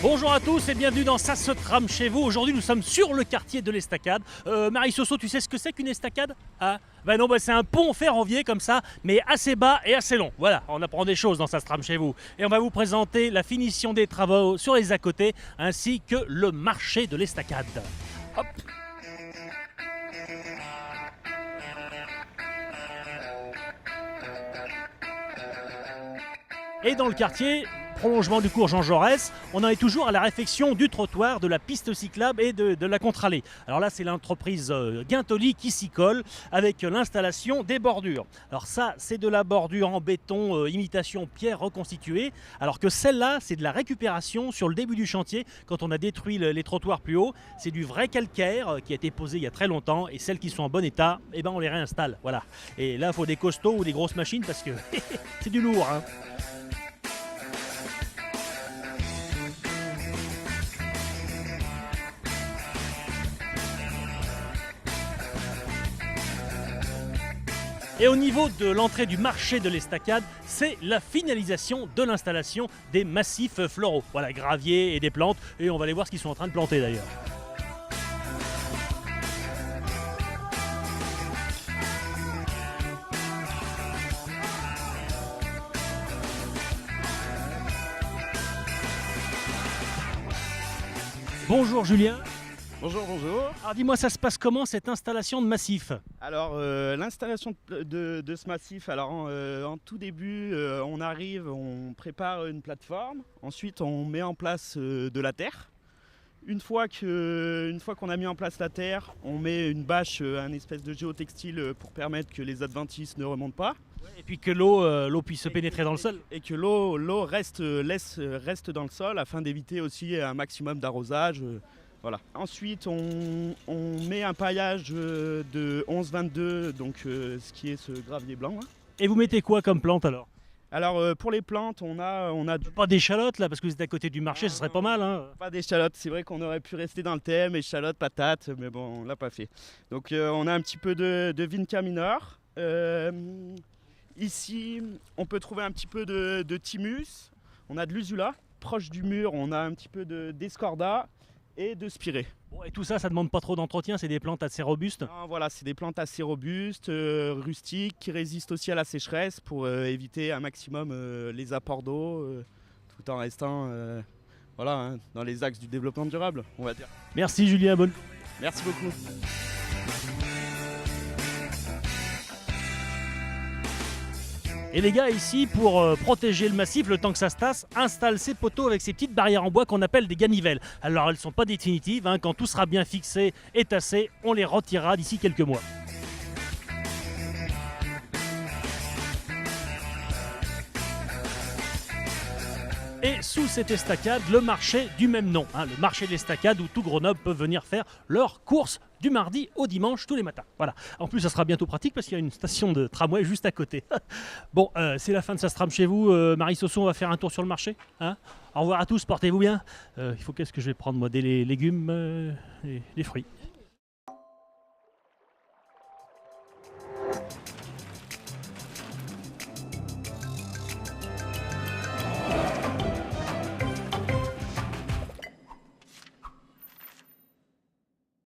Bonjour à tous et bienvenue dans Ça se trame chez vous. Aujourd'hui nous sommes sur le quartier de l'Estacade. Marie Soso, tu sais ce que c'est qu'une estacade? Ah, ben non, c'est un pont ferroviaire comme ça, mais assez bas et assez long. Voilà, on apprend des choses dans Ça se trame chez vous. Et on va vous présenter la finition des travaux sur les à côté, ainsi que le marché de l'Estacade. Hop. Et dans le quartier, prolongement du cours Jean Jaurès, on en est toujours à la réfection du trottoir, de la piste cyclable et de la contre-allée. Alors là, c'est l'entreprise Guintoli qui s'y colle avec l'installation des bordures. Alors ça, c'est de la bordure en béton, imitation pierre reconstituée, alors que celle-là, c'est de la récupération sur le début du chantier, quand on a détruit les trottoirs plus hauts. C'est du vrai calcaire qui a été posé il y a très longtemps, et celles qui sont en bon état, eh ben, on les réinstalle. Voilà. Et là, il faut des costauds ou des grosses machines parce que c'est du lourd, hein. Et au niveau de l'entrée du marché de l'Estacade, c'est la finalisation de l'installation des massifs floraux. Voilà, gravier et des plantes, et on va aller voir ce qu'ils sont en train de planter d'ailleurs. Bonjour Julien. Bonjour, bonjour. Alors dis-moi, ça se passe comment cette installation de massif? Alors l'installation de ce massif, alors en tout début on arrive, on prépare une plateforme, ensuite on met en place de la terre. Une fois qu'on a mis en place la terre, on met une bâche, un espèce de géotextile pour permettre que les adventices ne remontent pas. Et puis que l'eau puisse se pénétrer dans le sol. Et que l'eau reste dans le sol afin d'éviter aussi un maximum d'arrosage. Voilà. Ensuite, on met un paillage de 11-22, donc ce qui est ce gravier blanc. Hein. Et vous mettez quoi comme plante alors? Alors pour les plantes, on a pas d'échalotes là, parce que vous êtes à côté du marché, ça serait pas mal. Hein. Pas d'échalotes, c'est vrai qu'on aurait pu rester dans le thème, échalotes, patates, mais bon, on l'a pas fait. Donc on a un petit peu de vinca minor. Ici, on peut trouver un petit peu de thymus. On a de l'usula. Proche du mur, on a un petit peu d'escorda et de spirée. Bon, et tout ça, ça demande pas trop d'entretien, c'est des plantes assez robustes. Non, voilà, c'est des plantes assez robustes, rustiques, qui résistent aussi à la sécheresse pour éviter un maximum les apports d'eau, tout en restant voilà, hein, dans les axes du développement durable, on va dire. Merci Julien, bonne journée. Merci beaucoup. Et les gars ici, pour protéger le massif, le temps que ça se tasse, installent ces poteaux avec ces petites barrières en bois qu'on appelle des ganivelles. Alors elles ne sont pas définitives, hein. Quand tout sera bien fixé et tassé, on les retirera d'ici quelques mois. Et sous cette estacade, le marché du même nom, hein, le marché de l'Estacade où tout Grenoble peut venir faire leurs courses du mardi au dimanche tous les matins. Voilà. En plus, ça sera bientôt pratique parce qu'il y a une station de tramway juste à côté. Bon, c'est la fin de Ça se trame chez vous. Marie Soso, on va faire un tour sur le marché. Hein. Au revoir à tous, portez-vous bien. Il faut qu'est-ce que je vais prendre moi? Des légumes, des fruits.